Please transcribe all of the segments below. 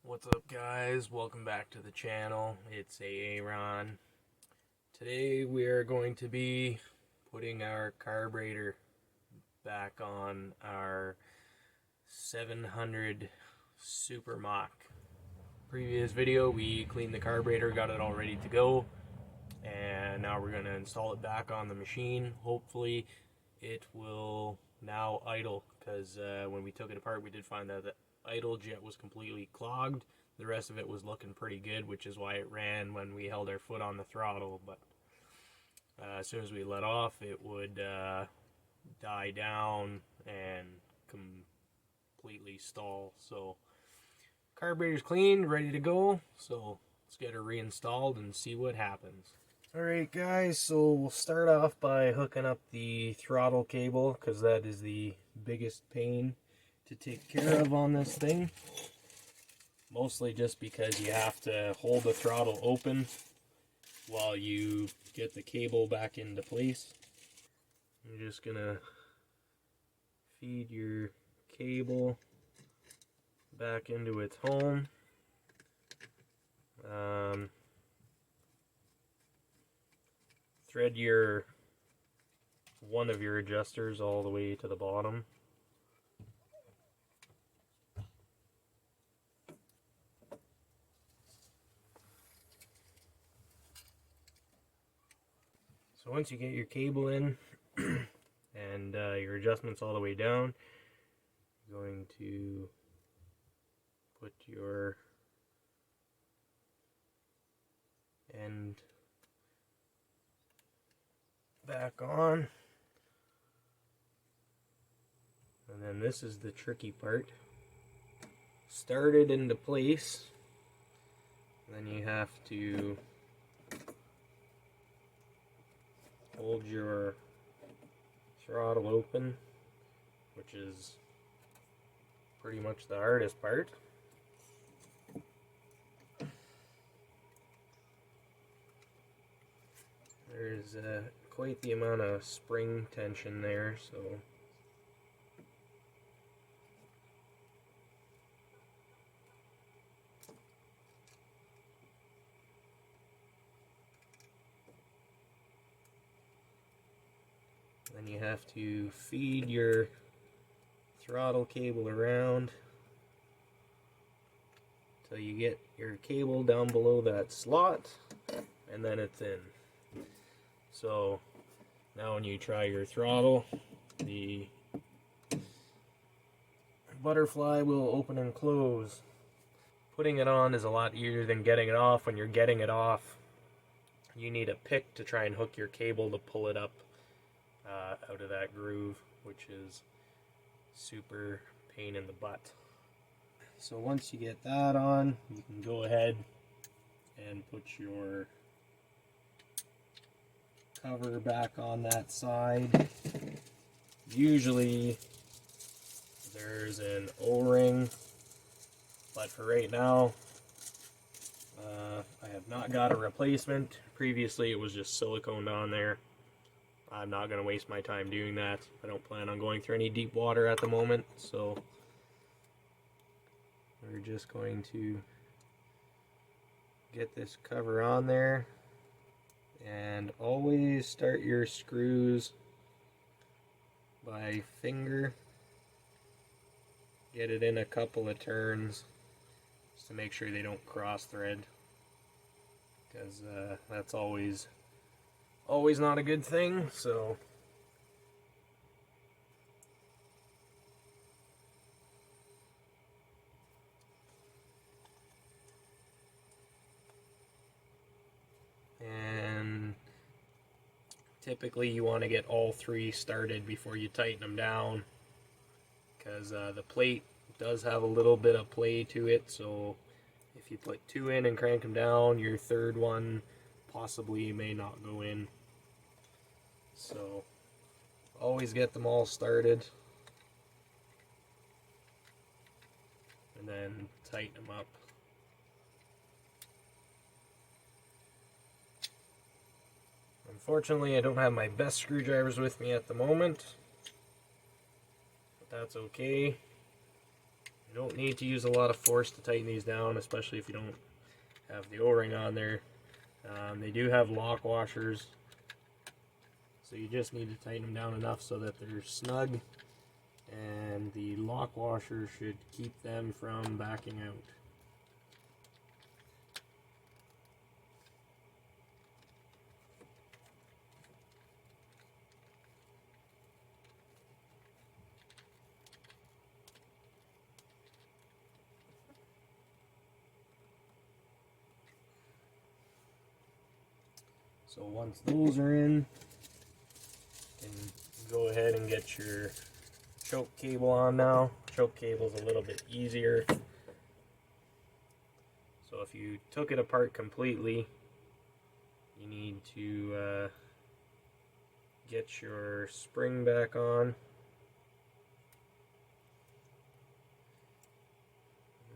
What's up, guys? Welcome back to the channel. It's Aaron. Today we are going to be putting our carburetor back on our 700 Supermach. Previous video we cleaned the carburetor, got it all ready to go, and now we're going to install it back on the machine. Hopefully it will now idle, because when we took it apart we did find that the idle jet was completely clogged. The rest of it was looking pretty good, which is why it ran when we held our foot on the throttle, but as soon as we let off it would die down and completely stall. So carburetor's cleaned, ready to go, so let's get her reinstalled and see what happens. Alright guys, so we'll start off by hooking up the throttle cable, because that is the biggest pain to take care of on this thing. Mostly just because you have to hold the throttle open while you get the cable back into place. You're just gonna feed your cable back into its home. Thread one of your adjusters all the way to the bottom. So once you get your cable in and your adjustments all the way down, you're going to put your end back on, and then this is the tricky part. Start it into place, then you have to hold your throttle open, which is pretty much the hardest part. There's quite the amount of spring tension there, so then you have to feed your throttle cable around until you get your cable down below that slot, and then it's in. So now when you try your throttle, the butterfly will open and close. Putting it on is a lot easier than getting it off. When you're getting it off, you need a pick to try and hook your cable to pull it up out of that groove, which is super pain in the butt. So once you get that on, you can go ahead and put your cover back on that side. Usually there's an O-ring, but for right now I have not got a replacement. Previously it was just siliconed on there. I'm not going to waste my time doing that. I don't plan on going through any deep water at the moment, so we're just going to get this cover on there. And always start your screws by finger. Get it in a couple of turns just to make sure they don't cross thread, because that's always not a good thing. So typically you want to get all three started before you tighten them down, because the plate does have a little bit of play to it. So if you put two in and crank them down, your third one possibly may not go in. So always get them all started and then tighten them up. Unfortunately, I don't have my best screwdrivers with me at the moment, but that's okay. You don't need to use a lot of force to tighten these down, especially if you don't have the O-ring on there. They do have lock washers, so you just need to tighten them down enough so that they're snug, and the lock washer should keep them from backing out. So once those are in, you can go ahead and get your choke cable on now. Choke cable is a little bit easier. So if you took it apart completely, you need to get your spring back on.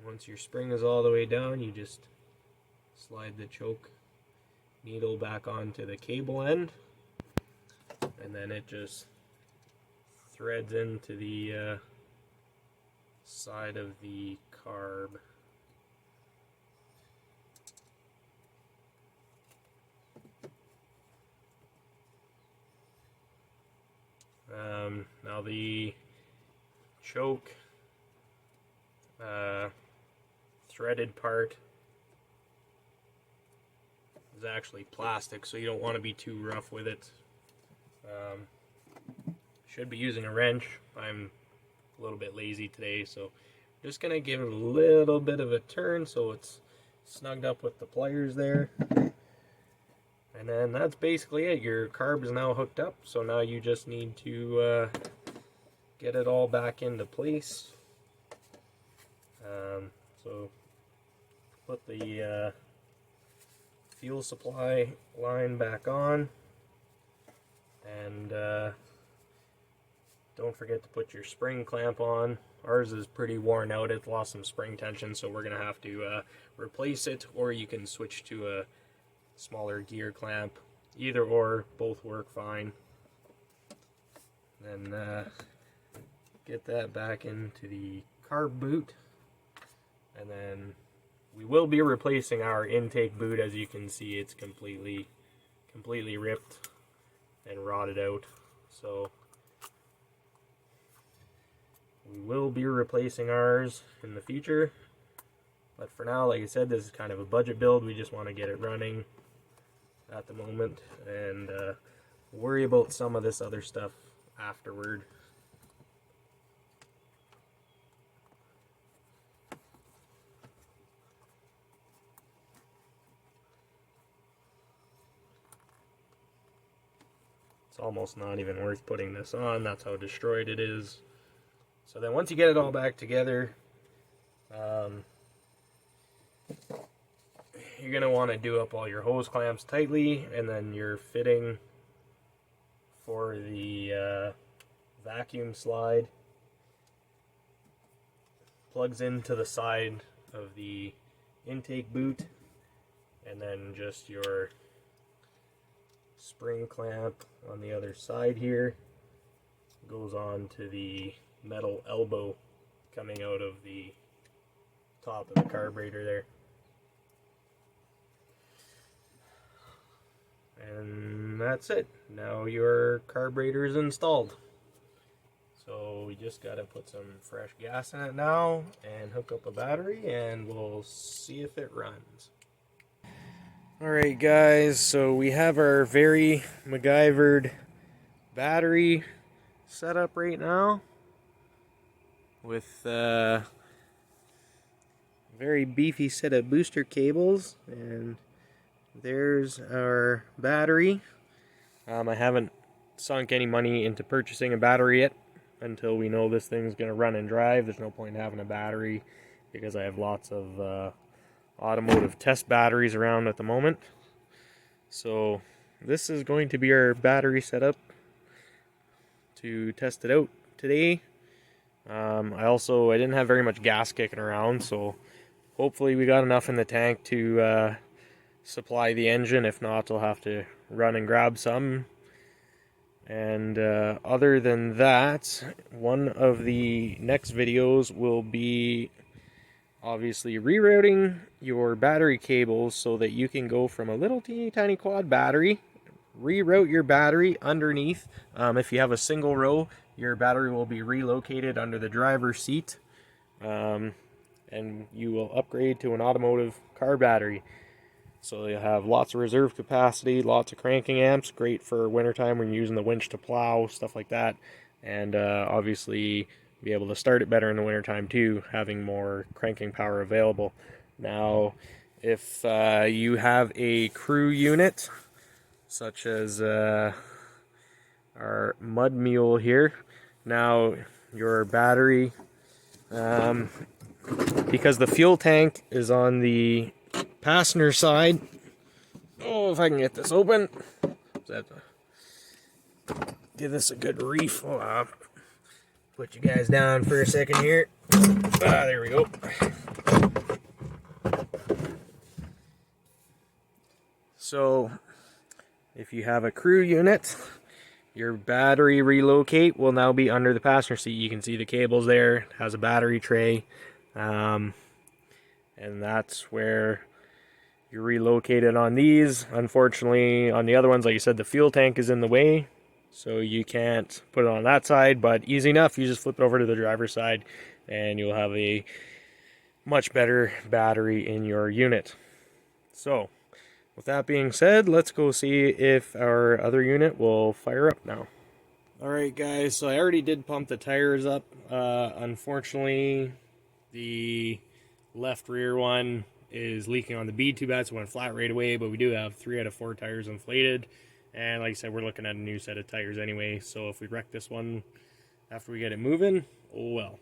Once your spring is all the way down, you just slide the choke needle back onto the cable end, and then it just threads into the side of the carb. Now the choke threaded part is actually plastic, so you don't want to be too rough with it. Should be using a wrench. I'm a little bit lazy today, so I'm just gonna give it a little bit of a turn so it's snugged up with the pliers there. And then that's basically it. Your carb is now hooked up, so now you just need to get it all back into place. So put the fuel supply line back on, and don't forget to put your spring clamp on. Ours is pretty worn out, it's lost some spring tension, so we're gonna have to replace it, or you can switch to a smaller gear clamp. Either or, both work fine. Then get that back into the carb boot, and then we will be replacing our intake boot. As you can see, it's completely ripped and rotted out, so we will be replacing ours in the future. But for now, like I said, this is kind of a budget build. We just want to get it running at the moment and worry about some of this other stuff afterward. It's almost not even worth putting this on. That's how destroyed it is. So then once you get it all back together, you're going to want to do up all your hose clamps tightly, and then your fitting for the vacuum slide plugs into the side of the intake boot, and then just your spring clamp on the other side here goes on to the metal elbow coming out of the top of the carburetor there. And that's it. Now your carburetor is installed. So we just got to put some fresh gas in it now and hook up a battery, and we'll see if it runs. Alright guys, so we have our very MacGyvered battery set up right now with a very beefy set of booster cables, and there's our battery. I haven't sunk any money into purchasing a battery yet until we know this thing's going to run and drive. There's no point in having a battery because I have lots of automotive test batteries around at the moment. So this is going to be our battery setup to test it out today. I didn't have very much gas kicking around, so hopefully we got enough in the tank to supply the engine. If not, I'll have to run and grab some And other than that, one of the next videos will be obviously rerouting your battery cables so that you can go from a little teeny tiny quad battery, reroute your battery underneath. If you have a single row, your battery will be relocated under the driver's seat, and you will upgrade to an automotive car battery. So you'll have lots of reserve capacity, lots of cranking amps, great for wintertime when you're using the winch to plow, stuff like that. And obviously be able to start it better in the wintertime too, having more cranking power available. Now, if you have a crew unit, such as our Mud Mule here, now your battery, because the fuel tank is on the passenger side. Oh, if I can get this open. Give this a good reef. Oh, I'll put you guys down for a second here. There we go. So, if you have a crew unit, your battery relocate will now be under the passenger seat. You can see the cables there. It has a battery tray. And that's where you're relocated on these. Unfortunately, on the other ones, like I said, the fuel tank is in the way, so you can't put it on that side, but easy enough. You just flip it over to the driver's side and you'll have a much better battery in your unit. So, with that being said, let's go see if our other unit will fire up now. Alright guys, so I already did pump the tires up. Unfortunately, the left rear one is leaking on the bead too bad, so it went flat right away, but we do have 3 out of 4 tires inflated, and like I said, we're looking at a new set of tires anyway, so if we wreck this one after we get it moving, oh well.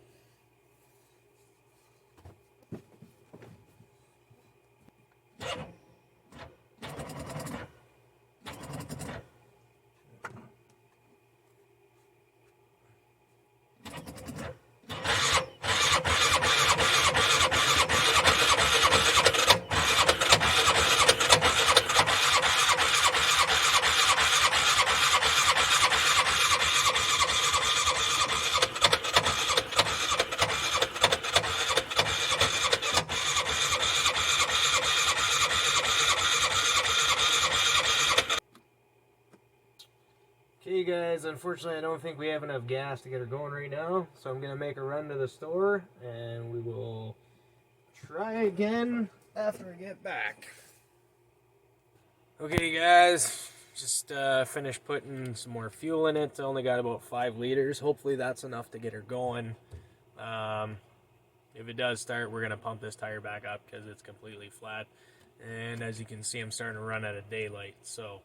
Okay guys, unfortunately I don't think we have enough gas to get her going right now, so I'm going to make a run to the store and we will try again after I get back. Okay guys, just finished putting some more fuel in it. I only got about 5 liters. Hopefully that's enough to get her going. If it does start, we're going to pump this tire back up because it's completely flat. And as you can see, I'm starting to run out of daylight, so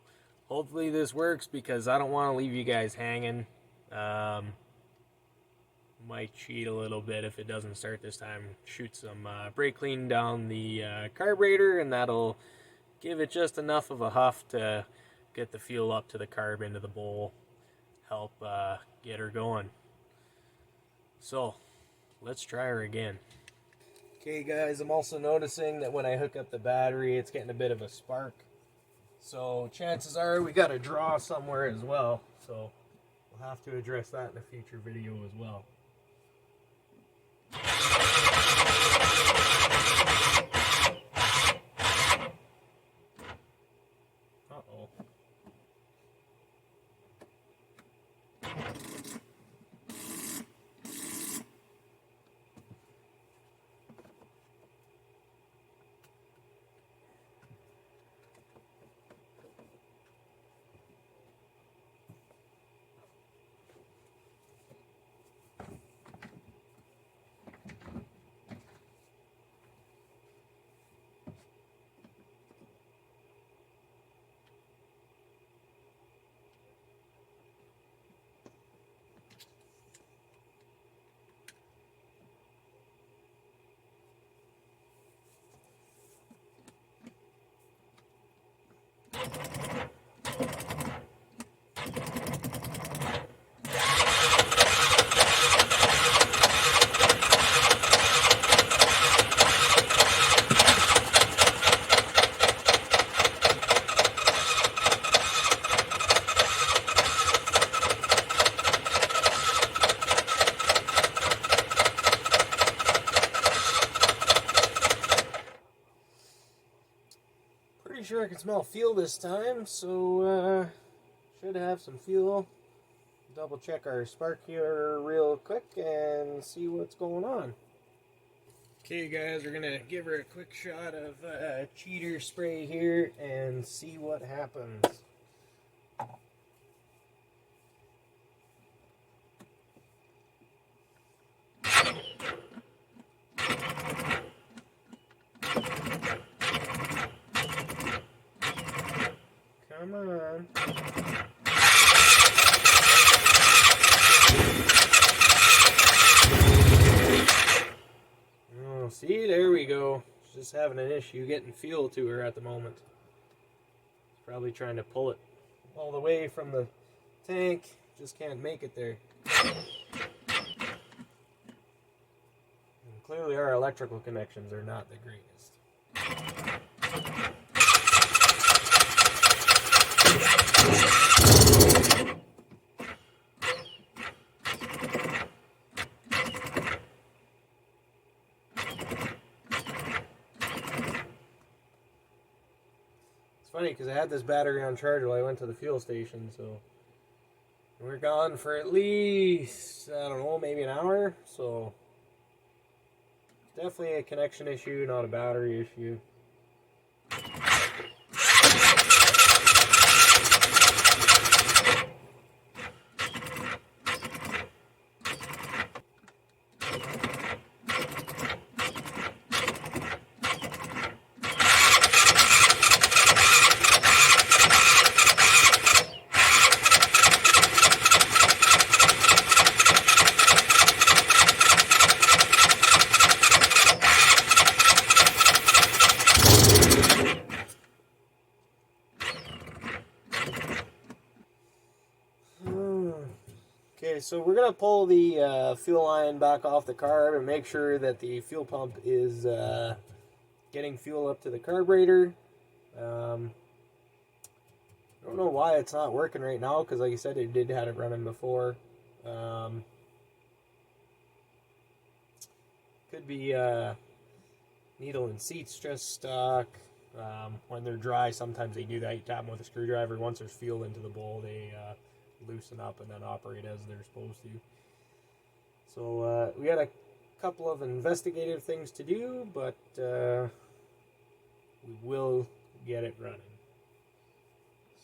hopefully this works because I don't want to leave you guys hanging. Might cheat a little bit if it doesn't start this time. Shoot some brake clean down the carburetor, and that'll give it just enough of a huff to get the fuel up to the carb into the bowl. Help get her going. So, let's try her again. Okay guys, I'm also noticing that when I hook up the battery, it's getting a bit of a spark. So chances are we got to draw somewhere as well. So we'll have to address that in a future video as well. Uh-oh. can smell fuel this time, so should have some fuel. Double check our spark here real quick and see what's going on. Okay guys, we're gonna give her a quick shot of cheater spray here and see what happens. Come on. Oh, see, there we go. She's just having an issue getting fuel to her at the moment. She's probably trying to pull it all the way from the tank. Just can't make it there. And clearly our electrical connections are not the greatest. It's funny because I had this battery on charge while I went to the fuel station, so we're gone for at least, I don't know, maybe an hour, so definitely a connection issue, not a battery issue. Okay, so we're going to pull the fuel line back off the carb and make sure that the fuel pump is getting fuel up to the carburetor. I don't know why it's not working right now, because like I said, it did have it running before. Could be needle and seats just stuck. When they're dry, sometimes they do that. You tap them with a screwdriver. Once there's fuel into the bowl, they loosen up and then operate as they're supposed to. So we had a couple of investigative things to do, but we will get it running.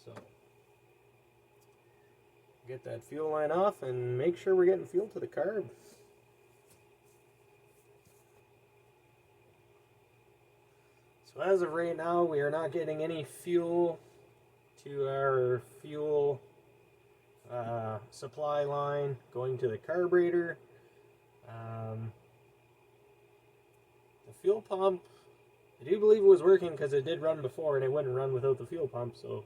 So get that fuel line off and make sure we're getting fuel to the carb. So as of right now, we are not getting any fuel to our fuel supply line going to the carburetor. The fuel pump, I do believe it was working because it did run before and it wouldn't run without the fuel pump, so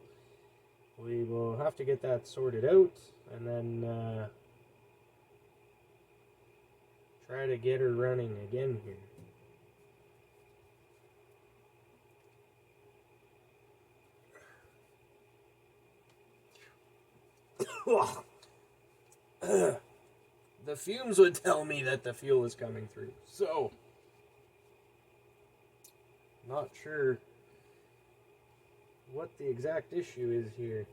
we will have to get that sorted out and then try to get her running again here. The fumes would tell me that the fuel is coming through, so not sure what the exact issue is here.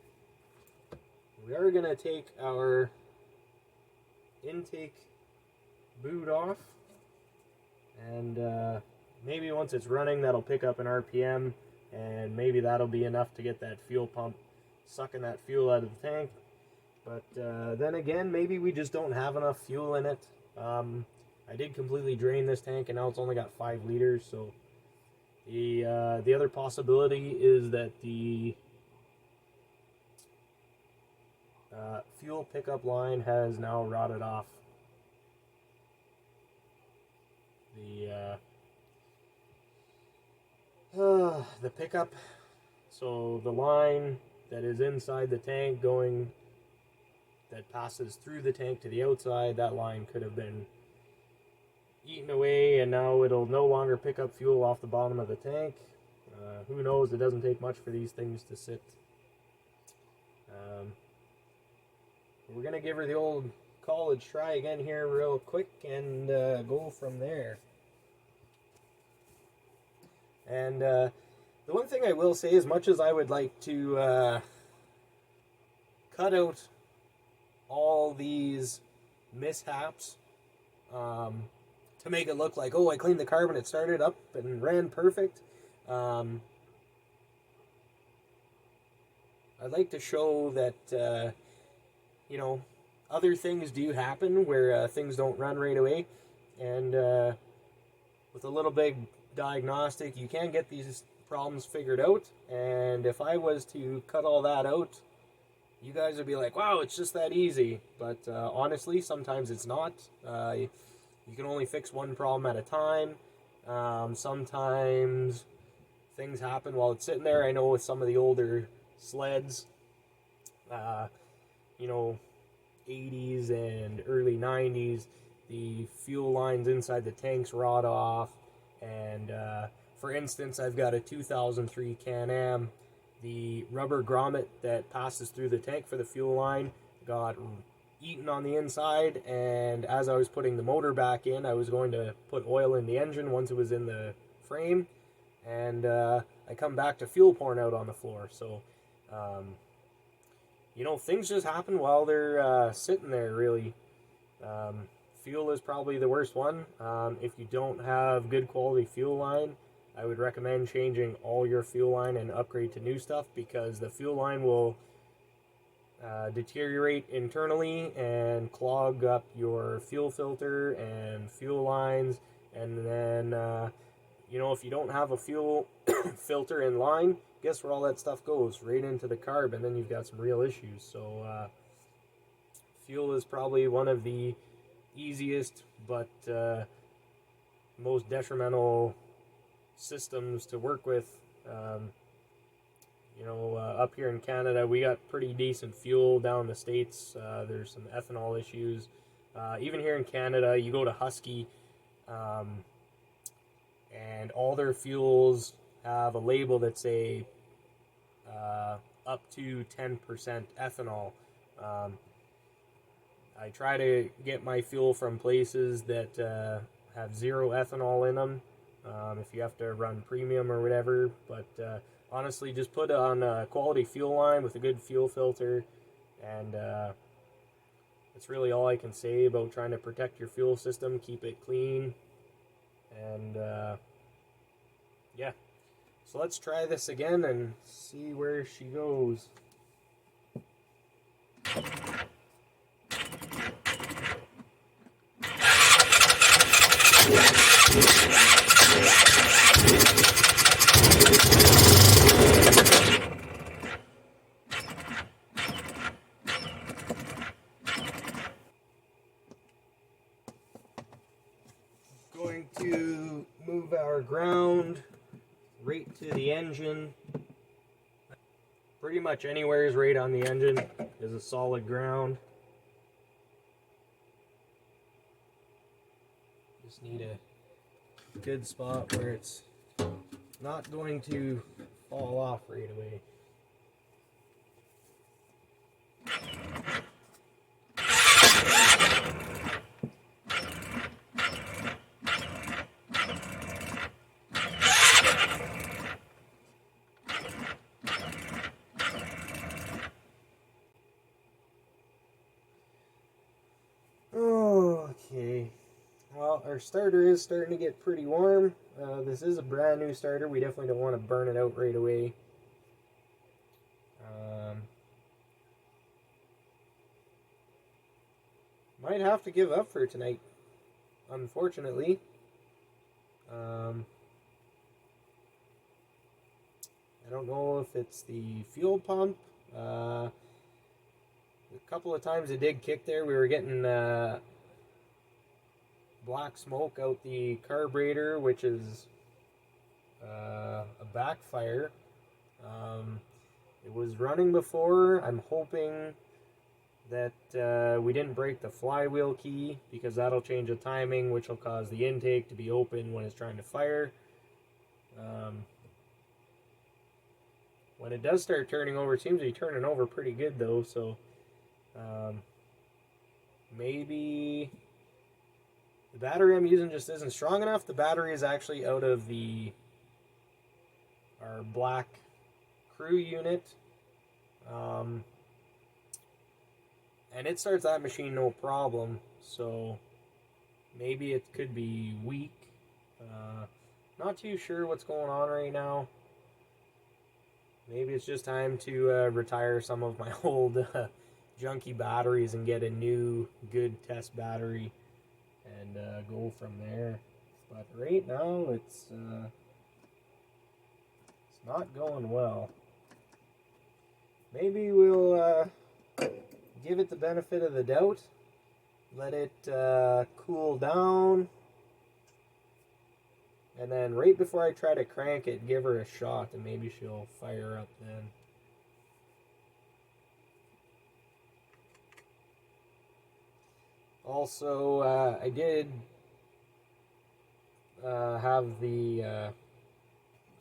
We are going to take our intake boot off, and maybe once it's running that'll pick up an RPM, and maybe that'll be enough to get that fuel pump sucking that fuel out of the tank. But then again, maybe we just don't have enough fuel in it. I did completely drain this tank and now it's only got 5 liters, so the other possibility is that the fuel pickup line has now rotted off. The pickup, so the line that is inside the tank going, that passes through the tank to the outside, that line could have been eaten away and now it'll no longer pick up fuel off the bottom of the tank. Who knows, it doesn't take much for these things to sit. We're going to give her the old college try again here real quick and go from there. And The one thing I will say, as much as I would like to cut out all these mishaps to make it look like, oh, I cleaned the carb and it started up and ran perfect, I'd like to show that, you know, other things do happen where things don't run right away. And with a little big diagnostic, you can get these problems figured out. And if I was to cut all that out, you guys would be like, wow, it's just that easy. But honestly, sometimes it's not. You can only fix one problem at a time. Sometimes things happen while it's sitting there. I know with some of the older sleds, you know, 80s and early 90s, the fuel lines inside the tanks rot off. And for instance, I've got a 2003 Can-Am. The rubber grommet that passes through the tank for the fuel line got eaten on the inside, and as I was putting the motor back in, I was going to put oil in the engine once it was in the frame, and I come back to fuel pouring out on the floor. So you know, things just happen while they're sitting there, really. Fuel is probably the worst one. If you don't have good quality fuel line, I would recommend changing all your fuel line and upgrade to new stuff, because the fuel line will deteriorate internally and clog up your fuel filter and fuel lines. And then, you know, if you don't have a fuel filter in line, guess where all that stuff goes? Right into the carb, and then you've got some real issues. So fuel is probably one of the easiest but most detrimental systems to work with. You know, up here in Canada, we got pretty decent fuel. Down in the States, there's some ethanol issues. Even here in Canada, you go to Husky, and all their fuels have a label that say up to 10% ethanol. I try to get my fuel from places that have zero ethanol in them, if you have to run premium or whatever. But honestly, just put on a quality fuel line with a good fuel filter, and that's really all I can say about trying to protect your fuel system. Keep it clean, and yeah. So let's try this again and see where she goes. Going to move our ground right to the engine. Pretty much anywhere is right on the engine is a solid ground. Just need a good spot where it's not going to fall off right away. Okay, well, our starter is starting to get pretty warm. This is a brand new starter. We definitely don't want to burn it out right away. Might have to give up for tonight, unfortunately. I don't know if it's the fuel pump. A couple of times it did kick there. We were getting black smoke out the carburetor, which is a backfire. It was running before. I'm hoping that we didn't break the flywheel key, because that'll change the timing, which will cause the intake to be open when it's trying to fire. When it does start turning over, it seems to be turning over pretty good though, so maybe the battery I'm using just isn't strong enough. The battery is actually out of the our black crew unit. And it starts that machine no problem, so maybe it could be weak. Not too sure what's going on right now. Maybe it's just time to retire some of my old junky batteries and get a new good test battery and go from there. But right now it's not going well. Maybe we'll give it the benefit of the doubt, let it cool down, and then right before I try to crank it, give her a shot, and maybe she'll fire up then. Also, I did have the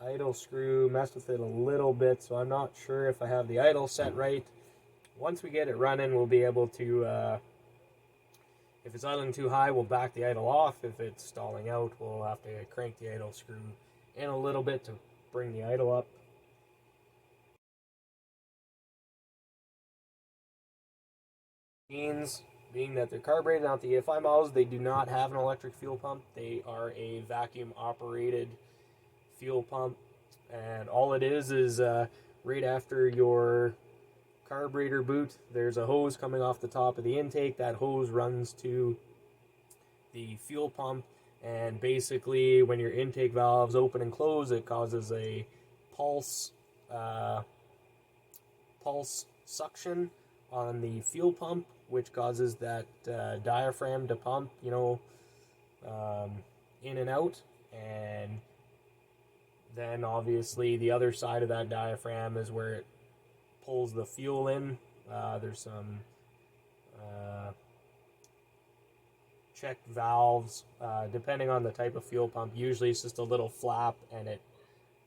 idle screw, messed with it a little bit, so I'm not sure if I have the idle set right. Once we get it running, we'll be able to, if it's idling too high, we'll back the idle off. If it's stalling out, we'll have to crank the idle screw in a little bit to bring the idle up. Means, being that they're carbureted, not the EFI models, they do not have an electric fuel pump. They are a vacuum operated fuel pump, and all it is right after your carburetor boot, there's a hose coming off the top of the intake. That hose runs to the fuel pump, and basically when your intake valves open and close, it causes a pulse suction on the fuel pump, which causes that diaphragm to pump, in and out. And then obviously the other side of that diaphragm is where it pulls the fuel in. There's some check valves, depending on the type of fuel pump. Usually it's just a little flap, and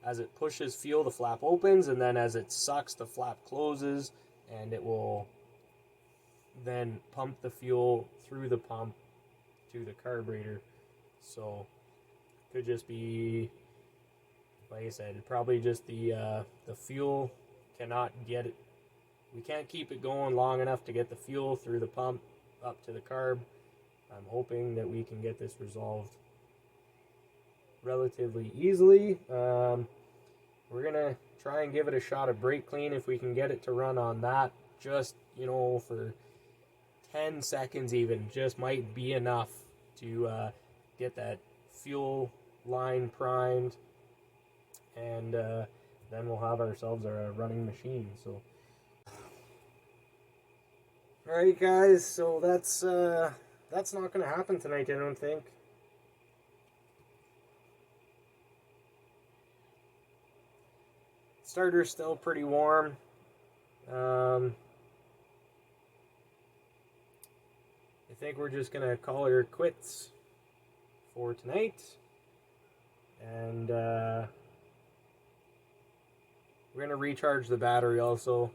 as it pushes fuel, the flap opens, and then as it sucks, the flap closes, and it will then pump the fuel through the pump to the carburetor. So could just be, like I said, probably just the fuel cannot get it. We can't keep it going long enough to get the fuel through the pump up to the carb. I'm hoping that we can get this resolved relatively easily. We're gonna try and give it a shot of brake clean if we can get it to run on that. Just, for 10 seconds even, just might be enough to get that fuel line primed, and then we'll have ourselves a running machine. So, all right, guys. So that's not going to happen tonight, I don't think. Starter's still pretty warm. I think we're just going to call her quits for tonight. And we're going to recharge the battery also.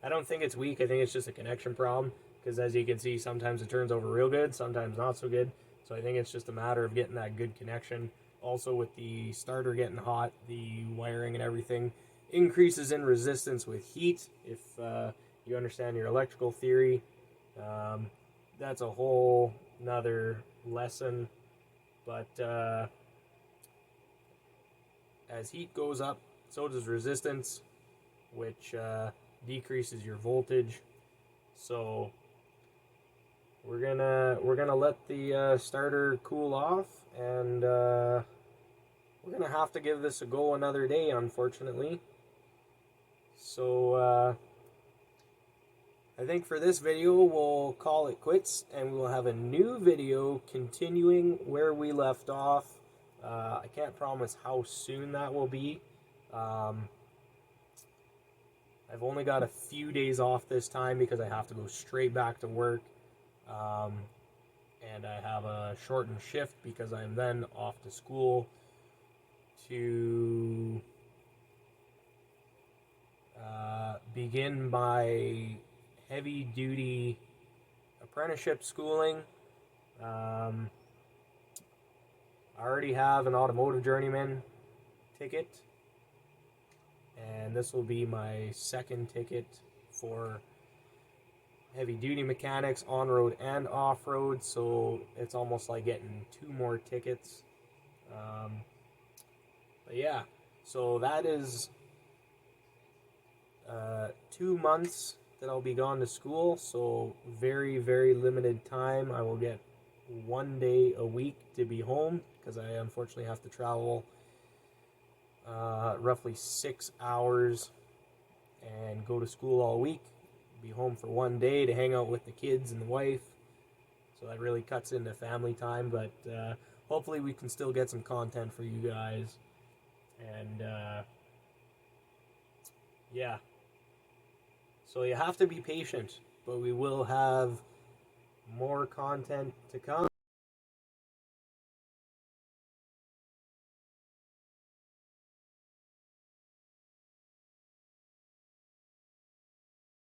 I don't think it's weak. I think it's just a connection problem. Because as you can see, sometimes it turns over real good, sometimes not so good. So I think it's just a matter of getting that good connection. Also, with the starter getting hot, the wiring and everything increases in resistance with heat. If you understand your electrical theory, that's a whole nother lesson. But as heat goes up, so does resistance, which decreases your voltage. So we're gonna let the starter cool off, and we're gonna have to give this a go another day, unfortunately. So I think for this video we'll call it quits, and we'll have a new video continuing where we left off. I can't promise how soon that will be. I've only got a few days off this time because I have to go straight back to work. And I have a shortened shift because I'm then off to school to begin my heavy-duty apprenticeship schooling. I already have an automotive journeyman ticket, and this will be my second ticket for heavy duty mechanics, on-road and off-road, so it's almost like getting 2 more tickets. But yeah, so that is 2 months that I'll be gone to school, so very, very limited time. I will get 1 day a week to be home, because I unfortunately have to travel roughly 6 hours and go to school all week. Be home for 1 day to hang out with the kids and the wife, so that really cuts into family time. But hopefully we can still get some content for you guys, and yeah, so you have to be patient, but we will have more content to come.